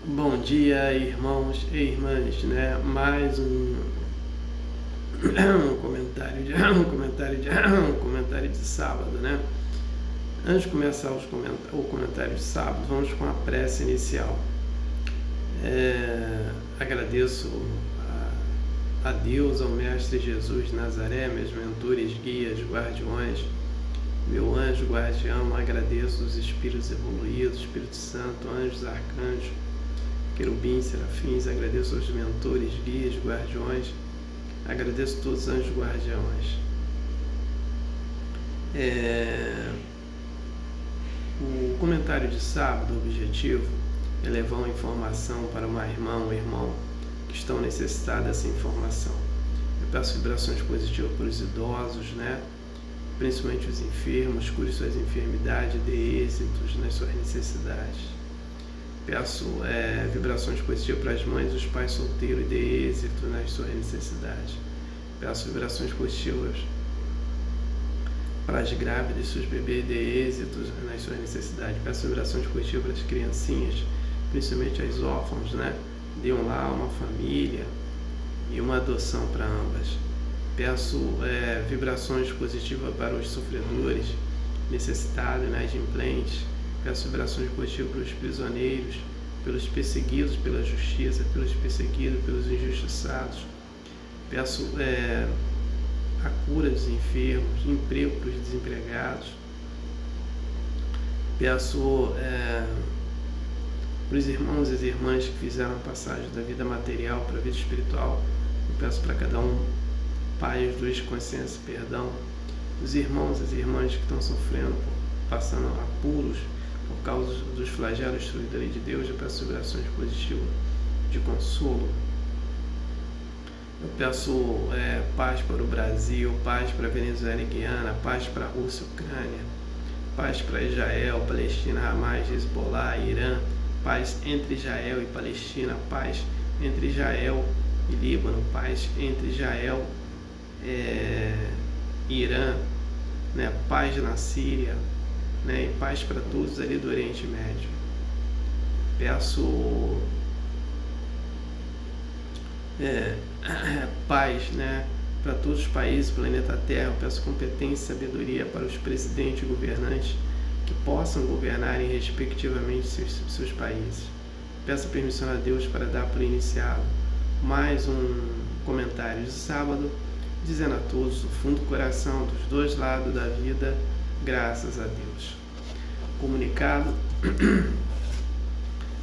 Bom dia, irmãos e irmãs, né? Mais um comentário de sábado, né? Antes de começar o comentário de sábado, vamos com a prece inicial. Agradeço a Deus, ao Mestre Jesus de Nazaré, meus mentores, guias, guardiões, meu anjo guardião. Agradeço os espíritos evoluídos, Espírito Santo, anjos, arcanjos, querubins, serafins. Agradeço aos mentores, guias, guardiões. Agradeço a todos os anjos guardiões. O comentário de sábado, o objetivo é levar uma informação para uma irmã ou irmão que estão necessitados dessa informação. Eu peço vibrações positivas para os idosos, né? Principalmente os enfermos, cure suas enfermidades, dê êxitos nas suas necessidades. Peço vibrações positivas para as mães e os pais solteiros e dê êxito nas suas necessidades. Peço vibrações positivas para as grávidas e seus bebês, dê êxito nas suas necessidades. Peço vibrações positivas para as criancinhas, principalmente as órfãos, né? Dê um lar, uma família e uma adoção para ambas. Peço vibrações positivas para os sofredores, necessitados, inadimplentes. Peço vibrações positivas para os prisioneiros, pelos perseguidos pela justiça, pelos perseguidos, pelos injustiçados. Peço a cura dos enfermos, emprego para os desempregados. Peço para os irmãos e as irmãs que fizeram a passagem da vida material para a vida espiritual. Eu peço para cada um paz, luz, consciência, perdão. Os irmãos e as irmãs que estão sofrendo, passando apuros por causa dos flagelos destruídos da lei de Deus, eu peço vibrações positivas de consolo. Eu peço paz para o Brasil, paz para a Venezuela e Guiana, paz para a Rússia e Ucrânia, paz para Israel, Palestina, Hamas, Hezbollah, Irã, paz entre Israel e Palestina, paz entre Israel e Líbano, paz entre Israel e Irã, né? Paz na Síria, né? E paz para todos ali do Oriente Médio. Peço paz, né, para todos os países do planeta Terra. Eu peço competência e sabedoria para os presidentes e governantes que possam governarem respectivamente seus países. Peço permissão a Deus para dar por iniciado mais um comentário de sábado, dizendo a todos do fundo do coração, dos dois lados da vida, graças a Deus. Comunicado.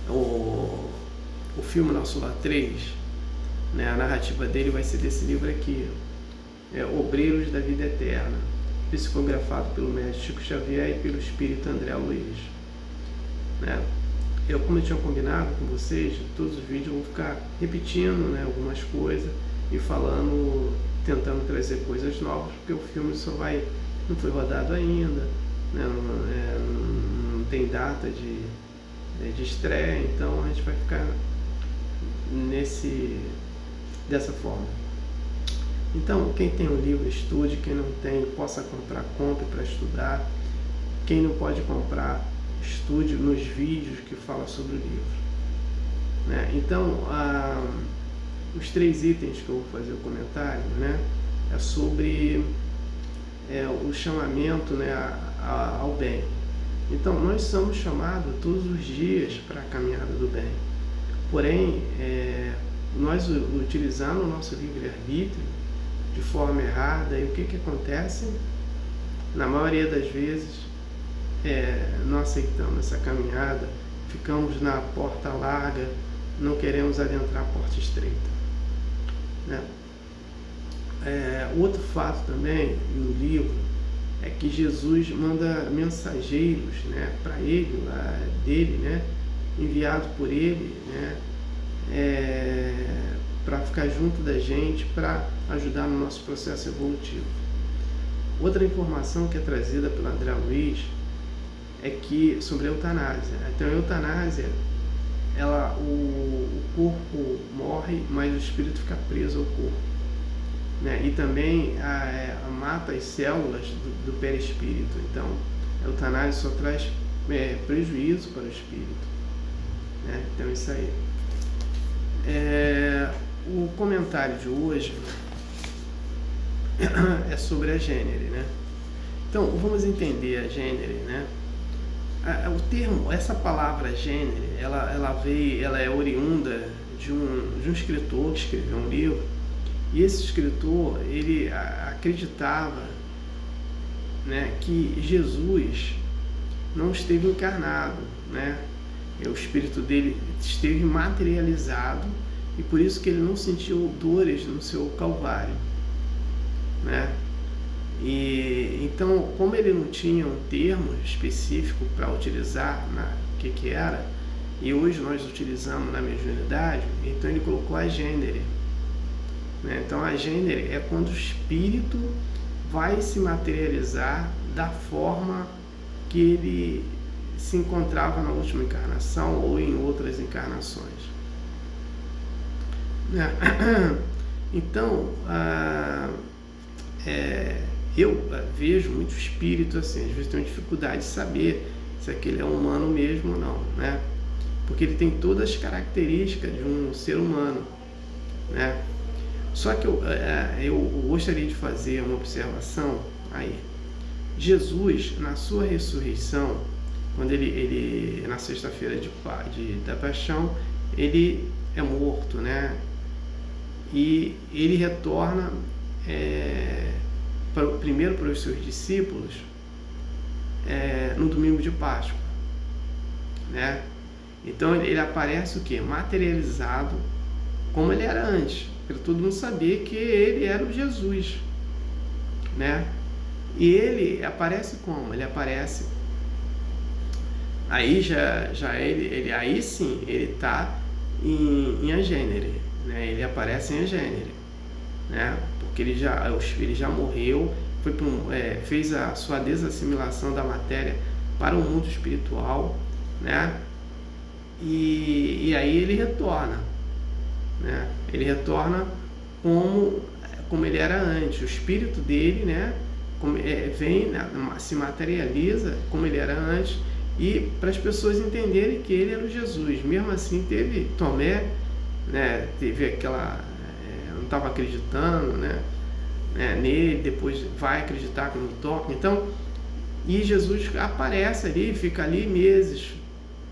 O filme Nosso Lar 3, né, a narrativa dele vai ser desse livro aqui, Obreiros da Vida Eterna, psicografado pelo mestre Chico Xavier e pelo espírito André Luiz, né? Como eu tinha combinado com vocês, todos os vídeos eu vou ficar repetindo, né, algumas coisas e falando, tentando trazer coisas novas, porque o filme não foi rodado ainda, né, não tem data de estreia, então a gente vai ficar dessa forma. Então, quem tem um livro, estude. Quem não tem, possa comprar, compre para estudar. Quem não pode comprar, estude nos vídeos que falam sobre o livro, né? Então, os 3 itens que eu vou fazer o comentário, né, é sobre o chamamento, né, ao bem. Então, nós somos chamados todos os dias para a caminhada do bem. Porém, nós utilizamos o nosso livre-arbítrio de forma errada, e o que acontece? Na maioria das vezes, não aceitamos essa caminhada, ficamos na porta larga, não queremos adentrar a porta estreita, né? Outro fato também no livro é que Jesus manda mensageiros, né, para ele, dele, né, enviado por ele, né, para ficar junto da gente, para ajudar no nosso processo evolutivo. Outra informação que é trazida pelo André Luiz é que sobre a eutanásia. Então, a eutanásia, o corpo morre, mas o espírito fica preso ao corpo, né? E também mata as células do perispírito. Então, a eutanásia só traz prejuízo para o espírito. né? Então isso aí. O comentário de hoje é sobre a gênere, né? Então vamos entender a gênere, né? O termo, essa palavra gênere, ela é oriunda de um escritor que escreveu um livro, e esse escritor, ele acreditava, né, que Jesus não esteve encarnado, né? O espírito dele esteve materializado, e por isso que ele não sentiu dores no seu calvário, né? E então, como ele não tinha um termo específico para utilizar que era, e hoje nós utilizamos na mediunidade, então ele colocou a gênere, né? Então a gênere é quando o espírito vai se materializar da forma que ele se encontrava na última encarnação ou em outras encarnações, né? Então eu vejo muito espírito assim, às vezes tenho dificuldade de saber se aquele é humano mesmo ou não, né? Porque ele tem todas as características de um ser humano, né? Só que eu gostaria de fazer uma observação aí. Jesus, na sua ressurreição, quando ele na sexta-feira da paixão, ele é morto, né? E ele retorna primeiro para os seus discípulos no domingo de Páscoa, né? Então ele aparece o quê? Materializado como ele era antes, para todo mundo saber que ele era o Jesus, né? E ele aparece como? Ele aparece aí aí sim ele está em agênere, né? Ele aparece em agênere, né? Porque ele já morreu, fez a sua desassimilação da matéria para o mundo espiritual, né? E aí ele retorna, né? Ele retorna como ele era antes. O espírito dele, né, vem, né, se materializa como ele era antes, e para as pessoas entenderem que ele era o Jesus. Mesmo assim, teve Tomé, né, teve aquela não estava acreditando, né, nele, depois vai acreditar quando toca. Então, e Jesus aparece ali, fica ali meses,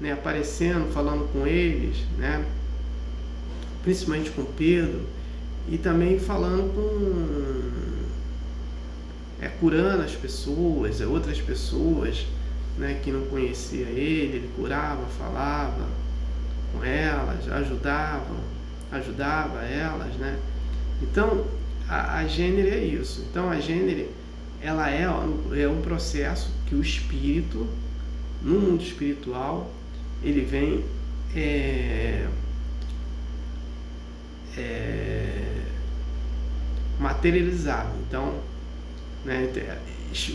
né, aparecendo, falando com eles, né, principalmente com Pedro, e também falando curando as pessoas, outras pessoas, né, que não conhecia ele curava, falava com elas, ajudava elas, né? Então a gênere é isso. Então a gênere, ela é um processo que o espírito, no mundo espiritual, ele vem materializado. Então, né,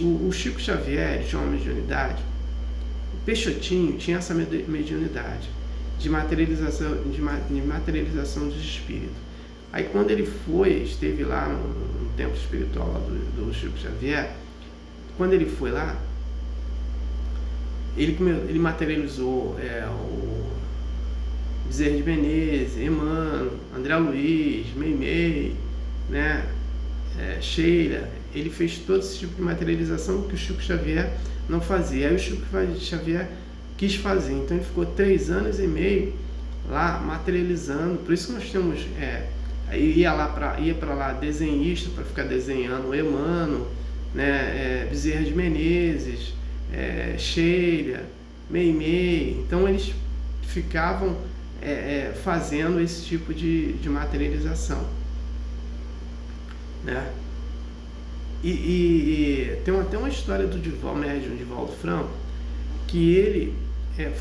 o Chico Xavier tinha uma mediunidade, o Peixotinho tinha essa mediunidade de materialização dos espíritos. Aí quando ele esteve lá no templo espiritual lá do Chico Xavier, quando ele foi lá, ele materializou o Bezerra de Menezes, Emmanuel, André Luiz, Meimei, né, Sheila. Ele fez todo esse tipo de materialização que o Chico Xavier não fazia. Aí o Chico Xavier quis fazer. Então ele ficou 3 anos e meio lá materializando. Por isso que nós temos ia para lá desenhista para ficar desenhando o Emmanuel, né, Bezerra de Menezes, Sheila, Meimei. Então eles ficavam fazendo esse tipo de materialização, né? E tem até uma história do médium Divaldo Franco, que ele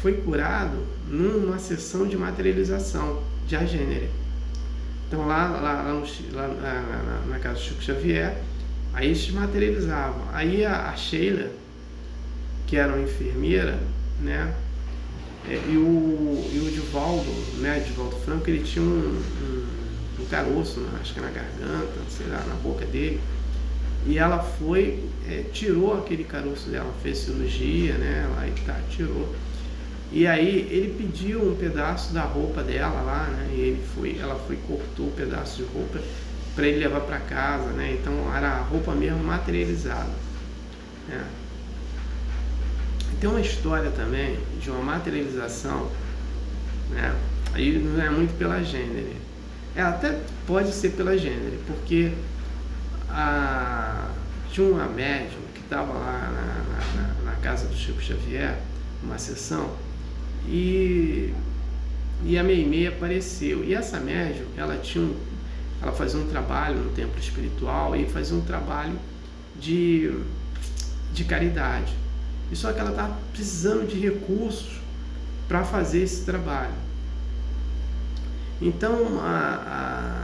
foi curado numa sessão de materialização de agênere. Então lá na casa do Chico Xavier, aí eles se materializavam. Aí a Sheila, que era uma enfermeira, né, e o Divaldo, né, Divaldo Franco, ele tinha um caroço, acho que na garganta, sei lá, na boca dele. E ela tirou aquele caroço dela, fez cirurgia, né, tirou. E aí ele pediu um pedaço da roupa dela lá, né? E ela foi cortou o pedaço de roupa para ele levar para casa, né? Então era a roupa mesmo materializada, né? Tem uma história também de uma materialização, né? Aí não é muito pela gênero, até pode ser pela gênero, porque tinha uma médium que estava lá na casa do Chico Xavier, uma sessão, e a Meimei apareceu. E essa médium, ela fazia um trabalho no templo espiritual e fazia um trabalho de caridade. E só que ela estava precisando de recursos para fazer esse trabalho. Então a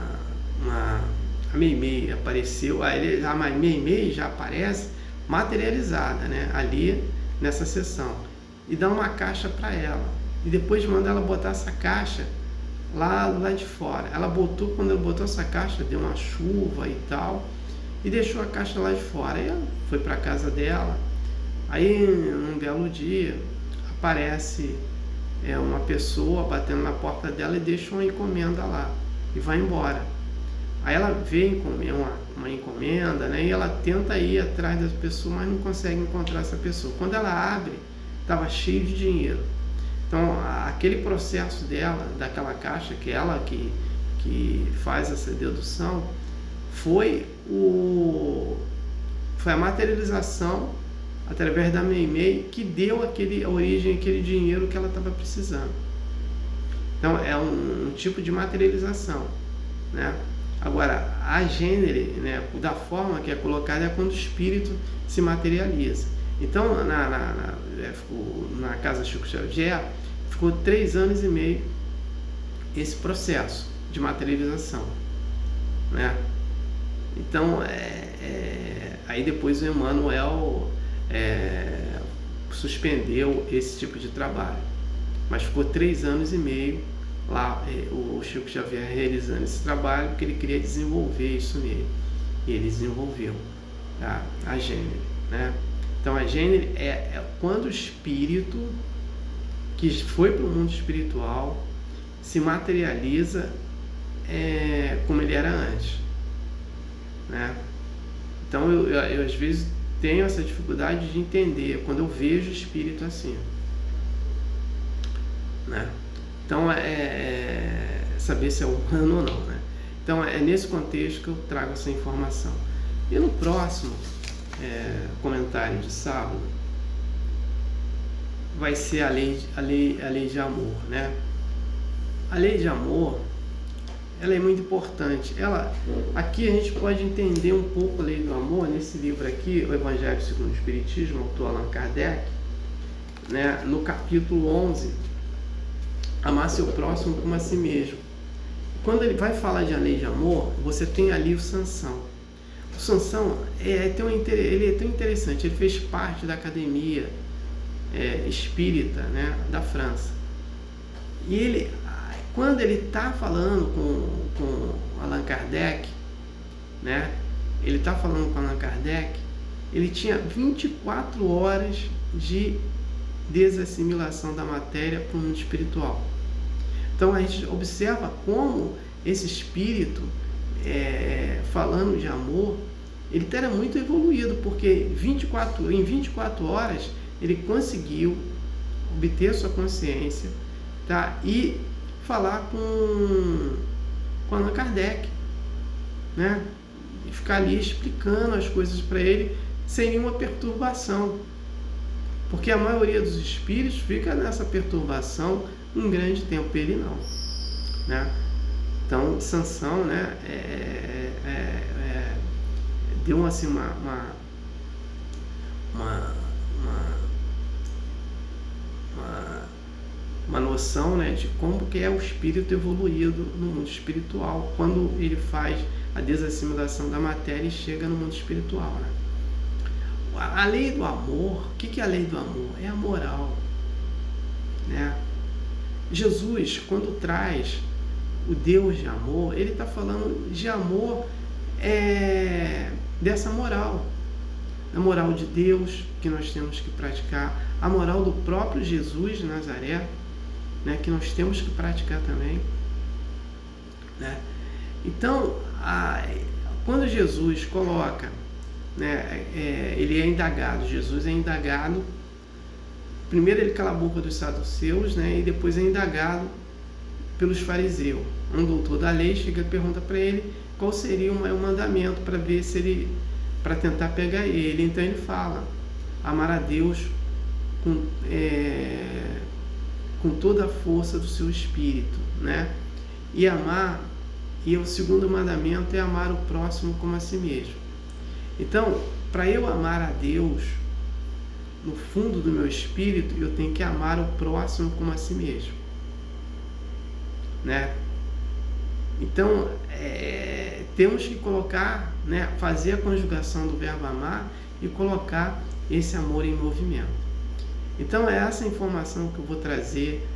Meimei apareceu, a Meimei já aparece materializada, né, ali nessa sessão, e dá uma caixa para ela, e depois manda ela botar essa caixa lá de fora. Quando ela botou essa caixa, deu uma chuva e tal, e deixou a caixa lá de fora. Aí ela foi para a casa dela. Aí num belo dia aparece uma pessoa batendo na porta dela e deixa uma encomenda lá e vai embora. Aí ela vê uma encomenda, né, e ela tenta ir atrás dessa pessoa, mas não consegue encontrar essa pessoa. Quando ela abre, estava cheio de dinheiro. Então aquele processo dela, daquela caixa, que ela que faz essa dedução, foi a materialização através da Meimei que deu a origem àquele dinheiro que ela estava precisando. Então é um tipo de materialização, né? Agora, a gênero, né, da forma que é colocada, é quando o espírito se materializa. Então, na casa Chico Xavier, ficou 3 anos e meio esse processo de materialização, né? Então, aí depois o Emmanuel suspendeu esse tipo de trabalho, mas ficou 3 anos e meio lá o Chico Xavier realizando esse trabalho, porque ele queria desenvolver isso nele, e ele desenvolveu, tá? A gênero, né? Então a gênero é quando o espírito que foi para o mundo espiritual se materializa como ele era antes, né? Então eu às vezes tenho essa dificuldade de entender quando eu vejo o espírito assim, né? Então saber se é humano ou não, né? Então é nesse contexto que eu trago essa informação. E no próximo comentário de sábado vai ser a lei de amor, né? A lei de amor, ela é muito importante. Aqui a gente pode entender um pouco a lei do amor nesse livro aqui, o Evangelho segundo o Espiritismo, autor Allan Kardec, né? No capítulo 11, amar seu próximo como a si mesmo. Quando ele vai falar de a lei de amor, você tem ali o Sansão. O Sansão ele é tão interessante, ele fez parte da academia espírita, né, da França. E quando ele está falando com Allan Kardec, né, ele tinha 24 horas de desassimilação da matéria para o mundo espiritual. Então a gente observa como esse espírito, falando de amor, ele era muito evoluído, porque em 24 horas ele conseguiu obter sua consciência, tá? E falar com Allan Kardec, né? E ficar ali explicando as coisas para ele sem nenhuma perturbação, porque a maioria dos espíritos fica nessa perturbação um grande tempo, ele não, né? Então Sansão, né, deu assim uma noção, né, de como que é o espírito evoluído no mundo espiritual quando ele faz a desassimilação da matéria e chega no mundo espiritual, né? A lei do amor, o que é a lei do amor? É a moral, né? Jesus, quando traz o Deus de amor, ele está falando de amor dessa moral, a moral de Deus que nós temos que praticar, a moral do próprio Jesus de Nazaré, né, que nós temos que praticar também, né? Então, quando Jesus coloca, né, ele é indagado, Jesus é indagado, primeiro ele cala a boca dos saduceus, né, e depois é indagado pelos fariseus. Um doutor da lei chega e pergunta para ele qual seria o maior mandamento, para ver se ele, para tentar pegar ele. Então ele fala: amar a Deus com toda a força do seu espírito, né? E o segundo mandamento é amar o próximo como a si mesmo. Então, para eu amar a Deus no fundo do meu espírito, eu tenho que amar o próximo como a si mesmo, né? Então, temos que colocar, né, fazer a conjugação do verbo amar e colocar esse amor em movimento. Então, é essa informação que eu vou trazer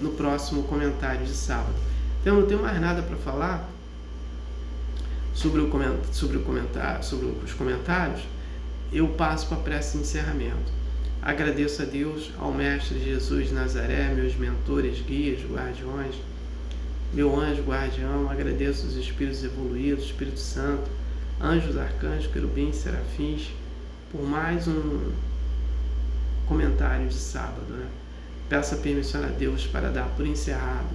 no próximo comentário de sábado. Então, eu não tenho mais nada para falar sobre os comentários. Eu passo para a prece de encerramento. Agradeço a Deus, ao Mestre Jesus de Nazaré, meus mentores, guias, guardiões, meu anjo guardião. Agradeço os espíritos evoluídos, Espírito Santo, anjos, arcanjos, querubins, serafins, por mais um comentário de sábado, né? Peço a permissão a Deus para dar por encerrado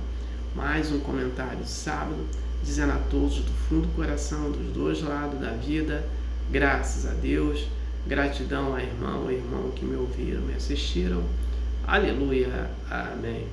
mais um comentário de sábado, dizendo a todos do fundo do coração, dos dois lados da vida, graças a Deus, gratidão a irmão e irmão que me ouviram, me assistiram. Aleluia. Amém.